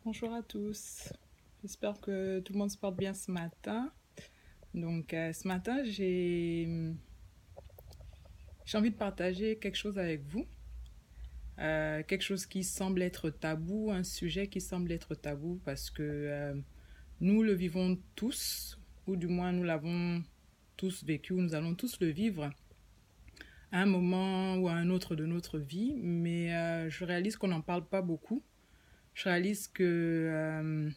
Bonjour à tous. J'espère que tout le monde se porte bien ce matin. Ce matin, j'ai envie de partager quelque chose avec vous. Quelque chose qui semble être tabou, un sujet qui semble être tabou parce que nous le vivons tous, ou du moins nous l'avons tous vécu, ou nous allons tous le vivre à un moment ou à un autre de notre vie. Mais je réalise qu'on n'en parle pas beaucoup. Je réalise que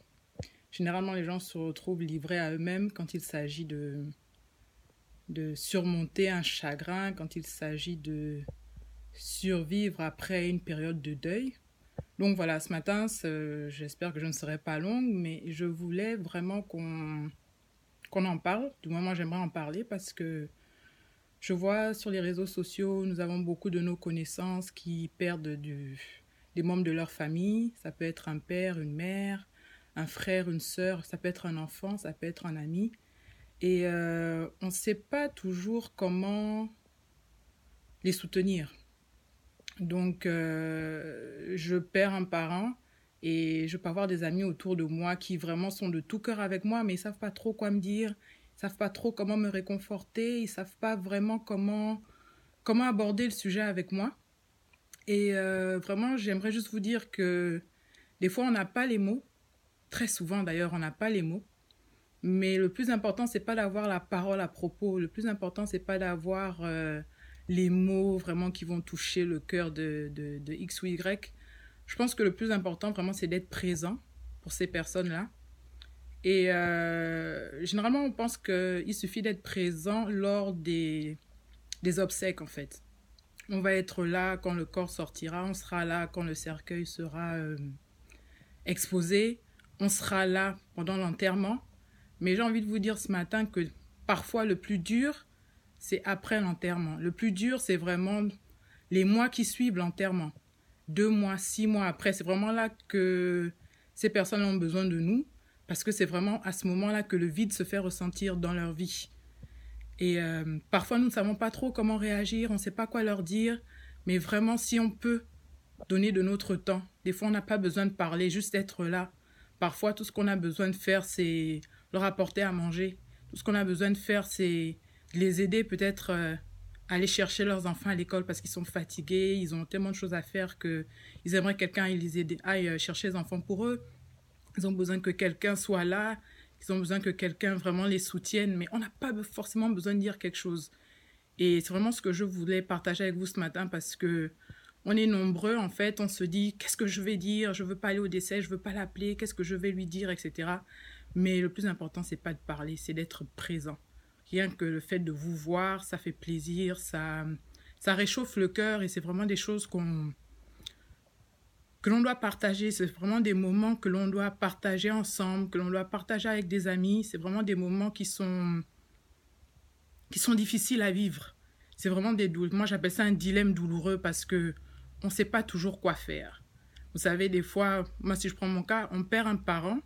généralement, les gens se retrouvent livrés à eux-mêmes quand il s'agit de surmonter un chagrin, quand il s'agit de survivre après une période de deuil. Donc voilà, ce matin, j'espère que je ne serai pas longue, mais je voulais vraiment qu'on en parle. Du moins, moi, j'aimerais en parler parce que je vois sur les réseaux sociaux, nous avons beaucoup de nos connaissances qui perdent des membres de leur famille. Ça peut être un père, une mère, un frère, une sœur, ça peut être un enfant, ça peut être un ami. Et on ne sait pas toujours comment les soutenir. Je perds un parent et je peux avoir des amis autour de moi qui vraiment sont de tout cœur avec moi, mais ils ne savent pas trop quoi me dire, ils ne savent pas trop comment me réconforter, ils ne savent pas vraiment comment aborder le sujet avec moi. Et vraiment, j'aimerais juste vous dire que des fois, on n'a pas les mots. Très souvent, d'ailleurs, on n'a pas les mots. Mais le plus important, c'est pas d'avoir la parole à propos. Le plus important, c'est pas d'avoir les mots vraiment qui vont toucher le cœur de X ou Y. Je pense que le plus important, vraiment, c'est d'être présent pour ces personnes-là. Et généralement, on pense qu'il suffit d'être présent lors des obsèques, en fait. On va être là quand le corps sortira, on sera là quand le cercueil sera exposé, on sera là pendant l'enterrement. Mais j'ai envie de vous dire ce matin que parfois le plus dur, c'est après l'enterrement. Le plus dur, c'est vraiment les mois qui suivent l'enterrement. 2 mois, 6 mois après, c'est vraiment là que ces personnes ont besoin de nous, parce que c'est vraiment à ce moment-là que le vide se fait ressentir dans leur vie. Et parfois, nous ne savons pas trop comment réagir, on ne sait pas quoi leur dire, mais vraiment, si on peut donner de notre temps, des fois, on n'a pas besoin de parler, juste être là. Parfois, tout ce qu'on a besoin de faire, c'est leur apporter à manger. Tout ce qu'on a besoin de faire, c'est de les aider peut-être à aller chercher leurs enfants à l'école parce qu'ils sont fatigués, ils ont tellement de choses à faire qu'ils aimeraient que quelqu'un aille chercher les enfants pour eux. Ils ont besoin que quelqu'un soit là, ils ont besoin que quelqu'un vraiment les soutienne, mais on n'a pas forcément besoin de dire quelque chose. Et c'est vraiment ce que je voulais partager avec vous ce matin parce que on est nombreux en fait, on se dit qu'est-ce que je vais dire, je veux pas aller au décès, je veux pas l'appeler, qu'est-ce que je vais lui dire, etc. Mais le plus important c'est pas de parler, c'est d'être présent. Rien que le fait de vous voir, ça fait plaisir, ça réchauffe le cœur et c'est vraiment des choses que l'on doit partager. C'est vraiment des moments que l'on doit partager ensemble, que l'on doit partager avec des amis. C'est vraiment des moments qui sont difficiles à vivre. C'est vraiment moi j'appelle ça un dilemme douloureux parce que on ne sait pas toujours quoi faire. Vous savez, des fois, moi si je prends mon cas, on perd un parent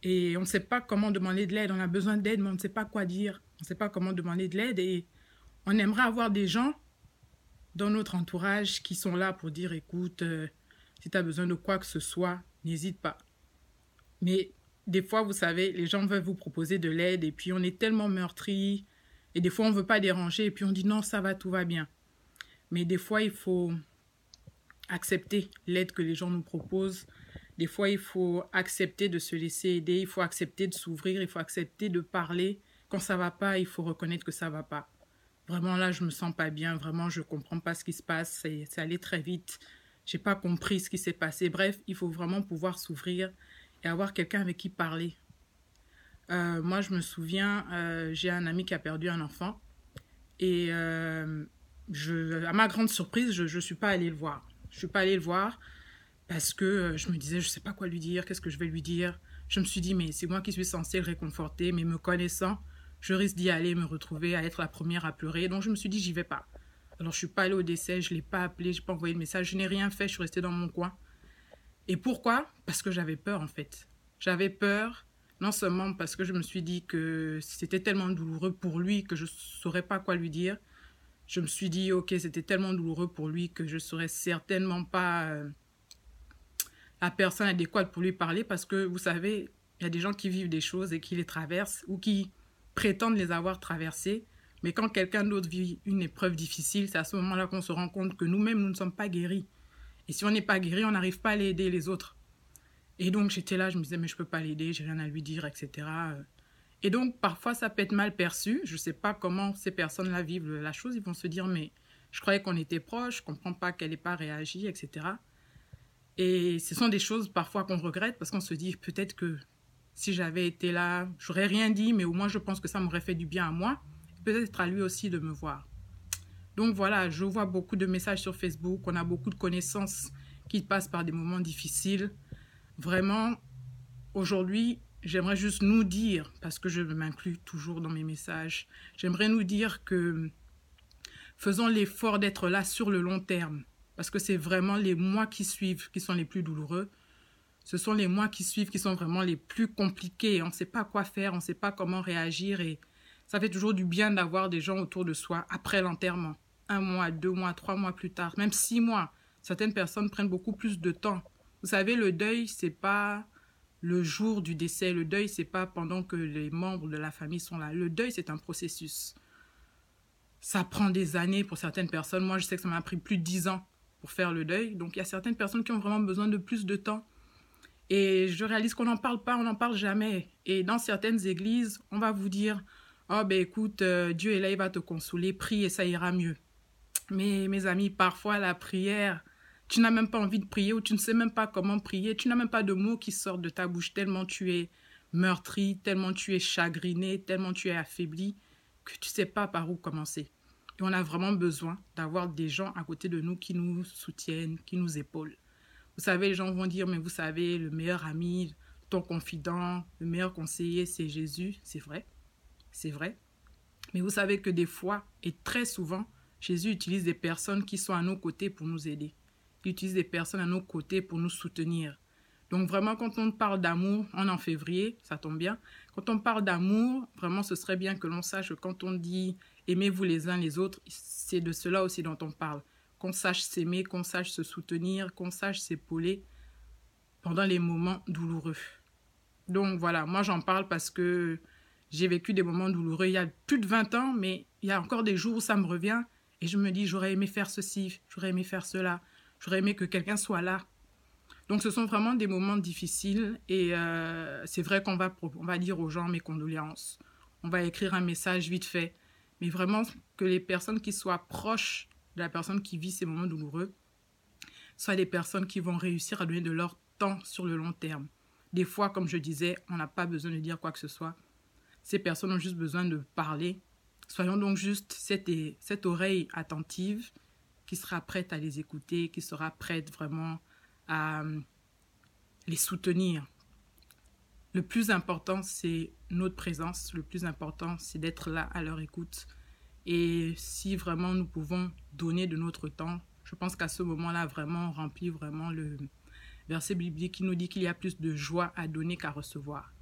et on ne sait pas comment demander de l'aide. On a besoin d'aide, mais on ne sait pas quoi dire. On ne sait pas comment demander de l'aide et on aimerait avoir des gens dans notre entourage qui sont là pour dire écoute, si tu as besoin de quoi que ce soit, n'hésite pas. Mais des fois, vous savez, les gens veulent vous proposer de l'aide et puis on est tellement meurtri et des fois on ne veut pas déranger et puis on dit non, ça va, tout va bien. Mais des fois, il faut accepter l'aide que les gens nous proposent. Des fois, il faut accepter de se laisser aider, il faut accepter de s'ouvrir, il faut accepter de parler. Quand ça va pas, il faut reconnaître que ça va pas. Vraiment, là, je me sens pas bien. Vraiment, je comprends pas ce qui se passe. C'est allé très vite. J'ai pas compris ce qui s'est passé. Bref, il faut vraiment pouvoir s'ouvrir et avoir quelqu'un avec qui parler. Moi, je me souviens, j'ai un ami qui a perdu un enfant. Et à ma grande surprise, je ne suis pas allée le voir. Je ne suis pas allée le voir parce que je me disais, je ne sais pas quoi lui dire, qu'est-ce que je vais lui dire. Je me suis dit, mais c'est moi qui suis censée le réconforter, mais me connaissant, je risque d'y aller, me retrouver à être la première à pleurer. Donc je me suis dit, j'y vais pas. Alors je suis pas allée au décès, je l'ai pas appelé, j'ai pas envoyé de message, je n'ai rien fait, je suis restée dans mon coin. Et pourquoi? Parce que j'avais peur en fait. J'avais peur, non seulement parce que je me suis dit que c'était tellement douloureux pour lui que je ne saurais pas quoi lui dire. Je me suis dit, ok, c'était tellement douloureux pour lui que je ne saurais certainement pas la personne adéquate pour lui parler parce que, vous savez, il y a des gens qui vivent des choses et qui les traversent ou qui prétendent les avoir traversées. Mais quand quelqu'un d'autre vit une épreuve difficile, c'est à ce moment-là qu'on se rend compte que nous-mêmes, nous ne sommes pas guéris. Et si on n'est pas guéri, on n'arrive pas à aider les autres. Et donc, j'étais là, je me disais, mais je ne peux pas l'aider, j'ai rien à lui dire, etc. Et donc, parfois, ça peut être mal perçu. Je ne sais pas comment ces personnes-là vivent la chose. Ils vont se dire, mais je croyais qu'on était proches, je ne comprends pas qu'elle n'ait pas réagi, etc. Et ce sont des choses parfois qu'on regrette parce qu'on se dit, peut-être que si j'avais été là, j'aurais rien dit, mais au moins je pense que ça m'aurait fait du bien à moi, peut-être à lui aussi de me voir. Donc voilà, je vois beaucoup de messages sur Facebook, on a beaucoup de connaissances qui passent par des moments difficiles. Vraiment, aujourd'hui, j'aimerais juste nous dire, parce que je m'inclus toujours dans mes messages, j'aimerais nous dire que faisons l'effort d'être là sur le long terme, parce que c'est vraiment les mois qui suivent qui sont les plus douloureux. Ce sont les mois qui suivent qui sont vraiment les plus compliqués. On ne sait pas quoi faire, on ne sait pas comment réagir et ça fait toujours du bien d'avoir des gens autour de soi après l'enterrement. 1 mois, 2 mois, 3 mois plus tard, même 6 mois. Certaines personnes prennent beaucoup plus de temps. Vous savez, le deuil, ce n'est pas le jour du décès. Le deuil, ce n'est pas pendant que les membres de la famille sont là. Le deuil, c'est un processus. Ça prend des années pour certaines personnes. Moi, je sais que ça m'a pris plus de 10 ans pour faire le deuil. Donc, il y a certaines personnes qui ont vraiment besoin de plus de temps. Et je réalise qu'on n'en parle pas, on n'en parle jamais. Et dans certaines églises, on va vous dire, oh ben écoute, Dieu est là, il va te consoler, prie et ça ira mieux. Mais mes amis, parfois la prière, tu n'as même pas envie de prier ou tu ne sais même pas comment prier, tu n'as même pas de mots qui sortent de ta bouche tellement tu es meurtri, tellement tu es chagriné, tellement tu es affaibli, que tu ne sais pas par où commencer. Et on a vraiment besoin d'avoir des gens à côté de nous qui nous soutiennent, qui nous épaulent. Vous savez, les gens vont dire, mais vous savez, le meilleur ami, ton confident, le meilleur conseiller, c'est Jésus. C'est vrai, c'est vrai. Mais vous savez que des fois, et très souvent, Jésus utilise des personnes qui sont à nos côtés pour nous aider. Il utilise des personnes à nos côtés pour nous soutenir. Donc vraiment, quand on parle d'amour, on est en février, ça tombe bien. Quand on parle d'amour, vraiment, ce serait bien que l'on sache que quand on dit « aimez-vous les uns les autres », c'est de cela aussi dont on parle. Qu'on sache s'aimer, qu'on sache se soutenir, qu'on sache s'épauler pendant les moments douloureux. Donc voilà, moi j'en parle parce que j'ai vécu des moments douloureux il y a plus de 20 ans, mais il y a encore des jours où ça me revient et je me dis j'aurais aimé faire ceci, j'aurais aimé faire cela, j'aurais aimé que quelqu'un soit là. Donc ce sont vraiment des moments difficiles et c'est vrai qu'on va dire aux gens mes condoléances. On va écrire un message vite fait, mais vraiment que les personnes qui soient proches de la personne qui vit ces moments douloureux, soit des personnes qui vont réussir à donner de leur temps sur le long terme. Des fois, comme je disais, on n'a pas besoin de dire quoi que ce soit. Ces personnes ont juste besoin de parler. Soyons donc juste cette oreille attentive qui sera prête à les écouter, qui sera prête vraiment à les soutenir. Le plus important, c'est notre présence. Le plus important, c'est d'être là à leur écoute. Et si vraiment nous pouvons donner de notre temps, je pense qu'à ce moment-là, vraiment, on remplit vraiment le verset biblique qui nous dit qu'il y a plus de joie à donner qu'à recevoir.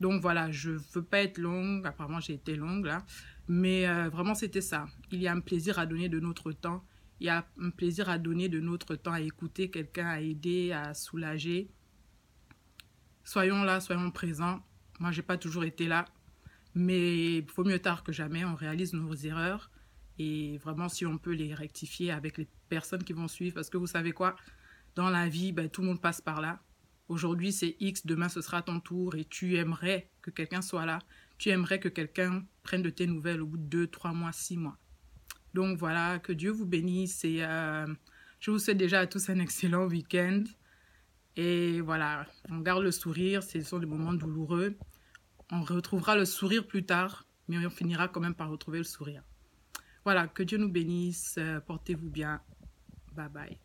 Donc voilà, je ne veux pas être longue, apparemment j'ai été longue là, mais vraiment c'était ça. Il y a un plaisir à donner de notre temps, il y a un plaisir à donner de notre temps, à écouter quelqu'un, à aider, à soulager. Soyons là, soyons présents. Moi, je n'ai pas toujours été là. Mais il vaut mieux tard que jamais, on réalise nos erreurs et vraiment si on peut les rectifier avec les personnes qui vont suivre parce que vous savez quoi, dans la vie, tout le monde passe par là. Aujourd'hui c'est X, demain ce sera ton tour et tu aimerais que quelqu'un soit là, tu aimerais que quelqu'un prenne de tes nouvelles au bout de 2, 3 mois, 6 mois. Donc voilà, que Dieu vous bénisse et je vous souhaite déjà à tous un excellent week-end et voilà, on garde le sourire, ce sont des moments douloureux. On retrouvera le sourire plus tard, mais on finira quand même par retrouver le sourire. Voilà, que Dieu nous bénisse, portez-vous bien. Bye bye.